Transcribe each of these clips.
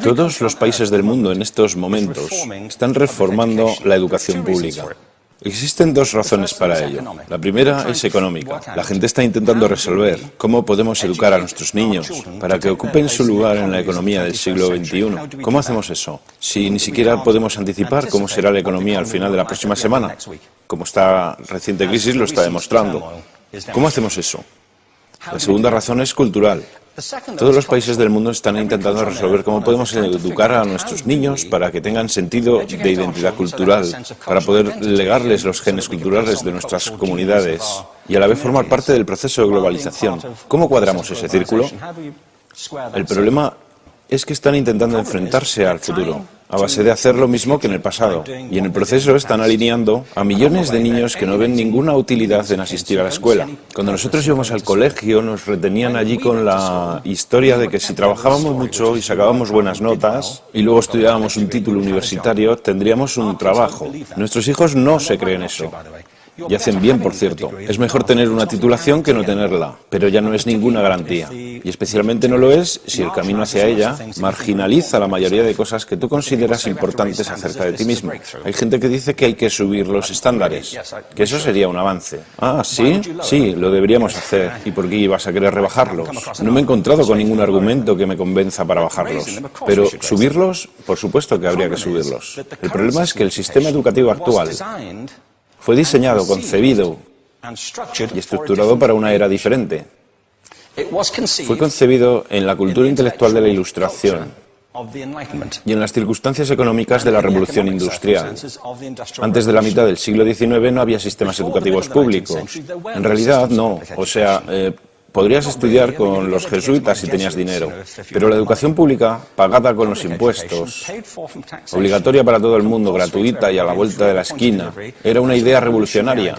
Todos los países del mundo en estos momentos están reformando la educación pública. Existen dos razones para ello. La primera es económica. La gente está intentando resolver cómo podemos educar a nuestros niños para que ocupen su lugar en la economía del siglo XXI. ¿Cómo hacemos eso? Si ni siquiera podemos anticipar cómo será la economía al final de la próxima semana, como esta reciente crisis lo está demostrando. ¿Cómo hacemos eso? La segunda razón es cultural. Todos los países del mundo están intentando resolver cómo podemos educar a nuestros niños para que tengan sentido de identidad cultural, para poder legarles los genes culturales de nuestras comunidades y a la vez formar parte del proceso de globalización. ¿Cómo cuadramos ese círculo? El problema es que están intentando enfrentarse al futuro, a base de hacer lo mismo que en el pasado. Y en el proceso están alineando a millones de niños que no ven ninguna utilidad en asistir a la escuela. Cuando nosotros íbamos al colegio nos retenían allí con la historia de que si trabajábamos mucho y sacábamos buenas notas y luego estudiábamos un título universitario, tendríamos un trabajo. Nuestros hijos no se creen eso. Y hacen bien, por cierto. Es mejor tener una titulación que no tenerla, pero ya no es ninguna garantía. Y especialmente no lo es si el camino hacia ella marginaliza la mayoría de cosas que tú consideras importantes acerca de ti mismo. Hay gente que dice que hay que subir los estándares, que eso sería un avance. Ah, ¿sí? Sí, lo deberíamos hacer. ¿Y por qué ibas a querer rebajarlos? No me he encontrado con ningún argumento que me convenza para bajarlos. Pero subirlos, por supuesto que habría que subirlos. El problema es que el sistema educativo actual fue diseñado, concebido y estructurado para una era diferente. Fue concebido en la cultura intelectual de la Ilustración y en las circunstancias económicas de la Revolución Industrial. Antes de la mitad del siglo XIX no había sistemas educativos públicos. En realidad no. O sea, podrías estudiar con los jesuitas si tenías dinero, pero la educación pública, pagada con los impuestos, obligatoria para todo el mundo, gratuita y a la vuelta de la esquina, era una idea revolucionaria.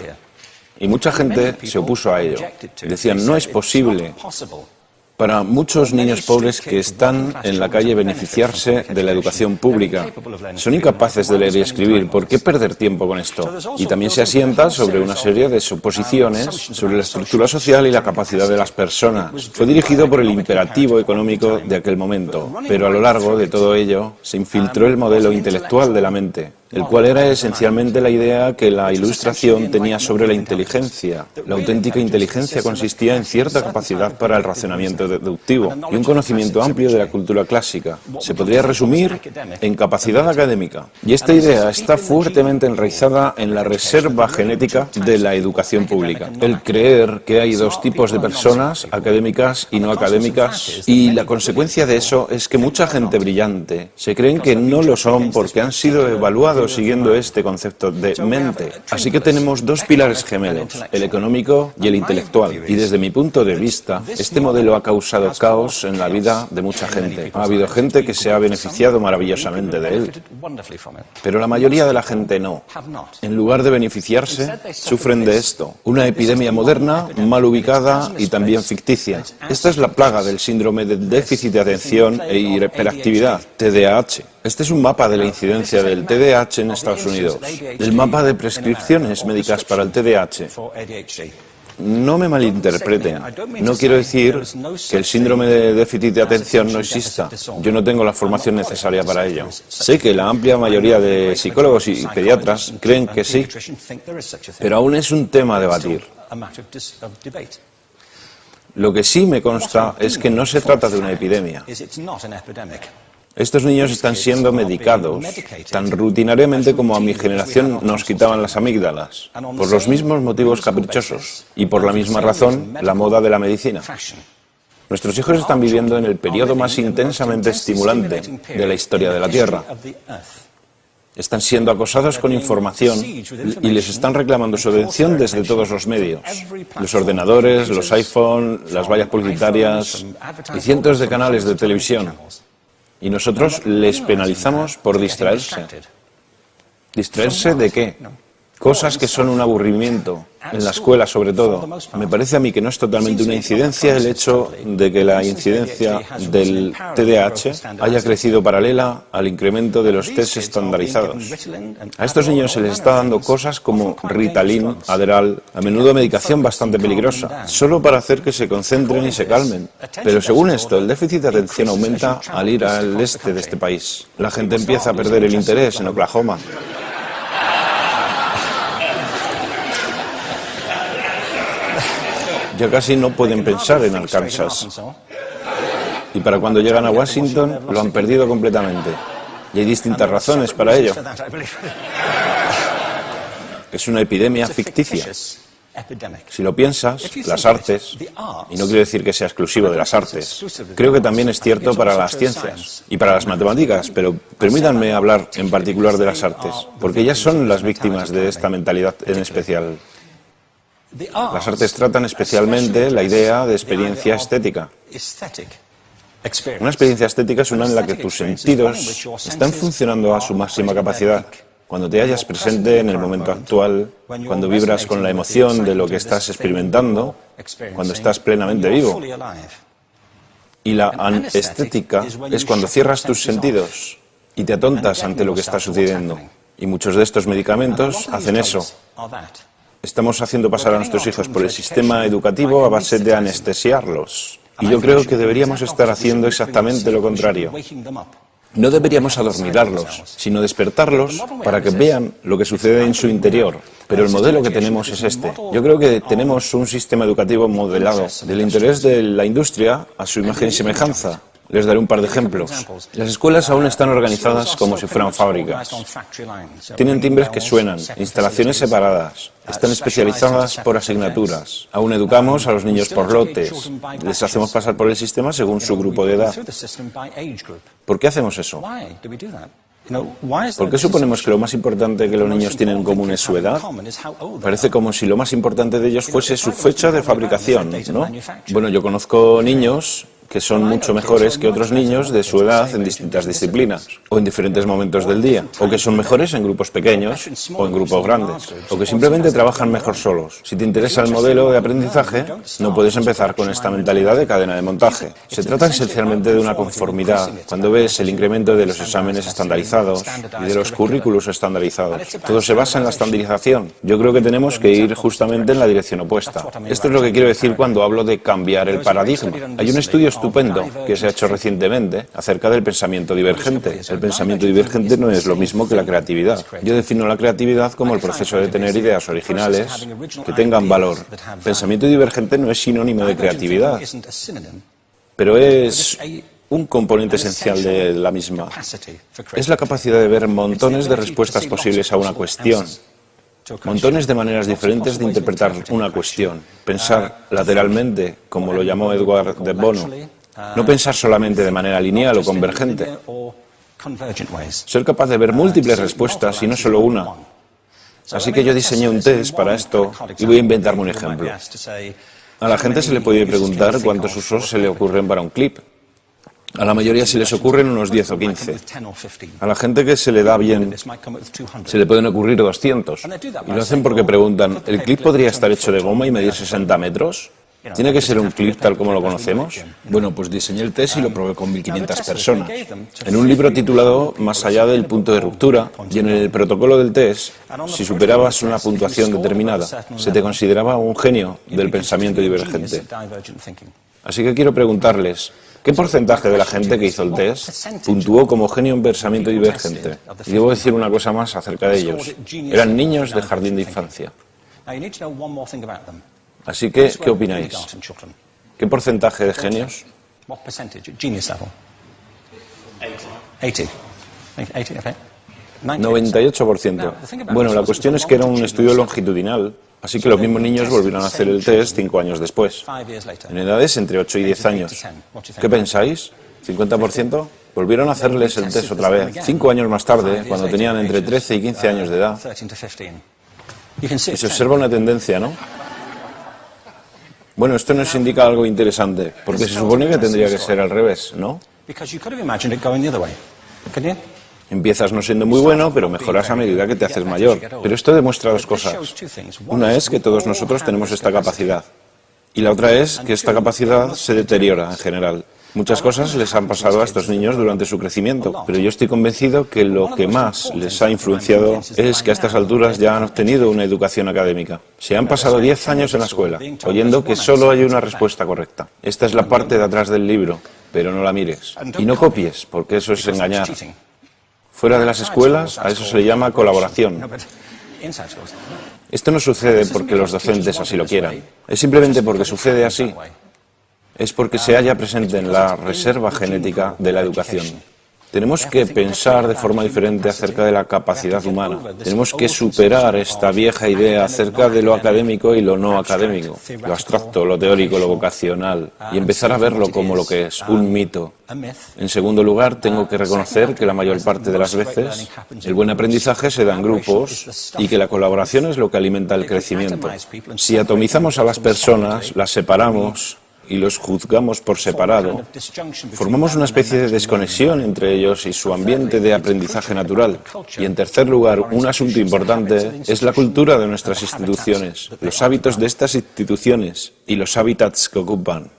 Y mucha gente se opuso a ello. Decían, no es posible para muchos niños pobres que están en la calle beneficiarse de la educación pública. Son incapaces de leer y escribir. ¿Por qué perder tiempo con esto? Y también se asienta sobre una serie de suposiciones sobre la estructura social y la capacidad de las personas. Fue dirigido por el imperativo económico de aquel momento, pero a lo largo de todo ello se infiltró el modelo intelectual de la mente, el cual era esencialmente la idea que la Ilustración tenía sobre la inteligencia. La auténtica inteligencia consistía en cierta capacidad para el razonamiento deductivo y un conocimiento amplio de la cultura clásica. Se podría resumir en capacidad académica. Y esta idea está fuertemente enraizada en la reserva genética de la educación pública. El creer que hay dos tipos de personas, académicas y no académicas, y la consecuencia de eso es que mucha gente brillante se creen que no lo son porque han sido evaluados siguiendo este concepto de mente. Así que tenemos dos pilares gemelos, el económico y el intelectual. Y desde mi punto de vista, este modelo ha causado caos en la vida de mucha gente. Ha habido gente que se ha beneficiado maravillosamente de él, pero la mayoría de la gente no. En lugar de beneficiarse, sufren de esto. Una epidemia moderna, mal ubicada y también ficticia. Esta es la plaga del síndrome de déficit de atención e hiperactividad, TDAH. Este es un mapa de la incidencia del TDAH en Estados Unidos, el mapa de prescripciones médicas para el TDAH. No me malinterpreten, no quiero decir que el síndrome de déficit de atención no exista. Yo no tengo la formación necesaria para ello. Sé que la amplia mayoría de psicólogos y pediatras creen que sí, pero aún es un tema a debatir. Lo que sí me consta es que no se trata de una epidemia. Estos niños están siendo medicados tan rutinariamente como a mi generación nos quitaban las amígdalas, por los mismos motivos caprichosos y por la misma razón, la moda de la medicina. Nuestros hijos están viviendo en el periodo más intensamente estimulante de la historia de la Tierra. Están siendo acosados con información y les están reclamando su atención desde todos los medios. Los ordenadores, los iPhone, las vallas publicitarias y cientos de canales de televisión. Y nosotros les penalizamos por distraerse. ¿Distraerse de qué? Cosas que son un aburrimiento, en la escuela sobre todo. Me parece a mí que no es totalmente una incidencia el hecho de que la incidencia del TDAH haya crecido paralela al incremento de los test estandarizados. A estos niños se les está dando cosas como Ritalin, Adderall, a menudo medicación bastante peligrosa, solo para hacer que se concentren y se calmen. Pero según esto, el déficit de atención aumenta al ir al este de este país. La gente empieza a perder el interés en Oklahoma. Ya casi no pueden pensar en Arkansas. Y para cuando llegan a Washington, lo han perdido completamente. Y hay distintas razones para ello. Es una epidemia ficticia. Si lo piensas, las artes, y no quiero decir que sea exclusivo de las artes, creo que también es cierto para las ciencias y para las matemáticas, pero permítanme hablar en particular de las artes, porque ellas son las víctimas de esta mentalidad en especial. Las artes tratan especialmente la idea de experiencia estética. Una experiencia estética es una en la que tus sentidos están funcionando a su máxima capacidad. Cuando te hallas presente en el momento actual, cuando vibras con la emoción de lo que estás experimentando, cuando estás plenamente vivo. Y la anestética es cuando cierras tus sentidos y te atontas ante lo que está sucediendo. Y muchos de estos medicamentos hacen eso. Estamos haciendo pasar a nuestros hijos por el sistema educativo a base de anestesiarlos. Y yo creo que deberíamos estar haciendo exactamente lo contrario. No deberíamos adormilarlos, sino despertarlos para que vean lo que sucede en su interior. Pero el modelo que tenemos es este. Yo creo que tenemos un sistema educativo modelado del interés de la industria a su imagen y semejanza. Les daré un par de ejemplos. Las escuelas aún están organizadas como si fueran fábricas. Tienen timbres que suenan, instalaciones separadas, están especializadas por asignaturas. Aún educamos a los niños por lotes. Les hacemos pasar por el sistema según su grupo de edad. ¿Por qué hacemos eso? ¿Por qué suponemos que lo más importante que los niños tienen en común es su edad? Parece como si lo más importante de ellos fuese su fecha de fabricación, ¿no? Bueno, yo conozco niños que son mucho mejores que otros niños de su edad en distintas disciplinas, o en diferentes momentos del día, o que son mejores en grupos pequeños o en grupos grandes, o que simplemente trabajan mejor solos. Si te interesa el modelo de aprendizaje, no puedes empezar con esta mentalidad de cadena de montaje. Se trata esencialmente de una conformidad. Cuando ves el incremento de los exámenes estandarizados y de los currículos estandarizados, todo se basa en la estandarización. Yo creo que tenemos que ir justamente en la dirección opuesta. Esto es lo que quiero decir cuando hablo de cambiar el paradigma. Hay un estudio estupendo que se ha hecho recientemente acerca del pensamiento divergente. El pensamiento divergente no es lo mismo que la creatividad. Yo defino la creatividad como el proceso de tener ideas originales que tengan valor. Pensamiento divergente no es sinónimo de creatividad, pero es un componente esencial de la misma. Es la capacidad de ver montones de respuestas posibles a una cuestión. Montones de maneras diferentes de interpretar una cuestión. Pensar lateralmente, como lo llamó Edward de Bono. No pensar solamente de manera lineal o convergente. Ser capaz de ver múltiples respuestas y no solo una. Así que yo diseñé un test para esto y voy a inventarme un ejemplo. A la gente se le puede preguntar cuántos usos se le ocurren para un clip. A la mayoría se les ocurren unos 10 o 15. A la gente que se le da bien se le pueden ocurrir 200. Y lo hacen porque preguntan, ¿el clip podría estar hecho de goma y medir 60 metros? ¿Tiene que ser un clip tal como lo conocemos? Bueno, pues diseñé el test y lo probé con 1.500 personas. En un libro titulado Más allá del punto de ruptura, y en el protocolo del test, si superabas una puntuación determinada, se te consideraba un genio del pensamiento divergente. Así que quiero preguntarles, ¿qué porcentaje de la gente que hizo el test puntuó como genio en pensamiento divergente? Y debo decir una cosa más acerca de ellos. Eran niños de jardín de infancia. Así que, ¿qué opináis? ¿Qué porcentaje de genios? 98%. Bueno, la cuestión es que era un estudio longitudinal, así que los mismos niños volvieron a hacer el test 5 años después, en edades entre 8 y 10 años. ¿Qué pensáis? ¿50%? Volvieron a hacerles el test otra vez, 5 años más tarde, cuando tenían entre 13 y 15 años de edad. Y se observa una tendencia, ¿no? Bueno, esto nos indica algo interesante, porque se supone que tendría que ser al revés, ¿no? Empiezas no siendo muy bueno, pero mejoras a medida que te haces mayor. Pero esto demuestra dos cosas. Una es que todos nosotros tenemos esta capacidad. Y la otra es que esta capacidad se deteriora en general. Muchas cosas les han pasado a estos niños durante su crecimiento, pero yo estoy convencido que lo que más les ha influenciado es que a estas alturas ya han obtenido una educación académica. Se han pasado 10 años en la escuela, oyendo que solo hay una respuesta correcta. Esta es la parte de atrás del libro, pero no la mires. Y no copies, porque eso es engañar. Fuera de las escuelas, a eso se le llama colaboración. Esto no sucede porque los docentes así lo quieran. Es simplemente porque sucede así. Es porque se halla presente en la reserva genética de la educación. Tenemos que pensar de forma diferente acerca de la capacidad humana. Tenemos que superar esta vieja idea acerca de lo académico y lo no académico, lo abstracto, lo teórico, lo vocacional, y empezar a verlo como lo que es, un mito. En segundo lugar, tengo que reconocer que la mayor parte de las veces el buen aprendizaje se da en grupos y que la colaboración es lo que alimenta el crecimiento. Si atomizamos a las personas, las separamos y los juzgamos por separado, formamos una especie de desconexión entre ellos y su ambiente de aprendizaje natural. Y en tercer lugar, un asunto importante es la cultura de nuestras instituciones, los hábitos de estas instituciones y los hábitats que ocupan.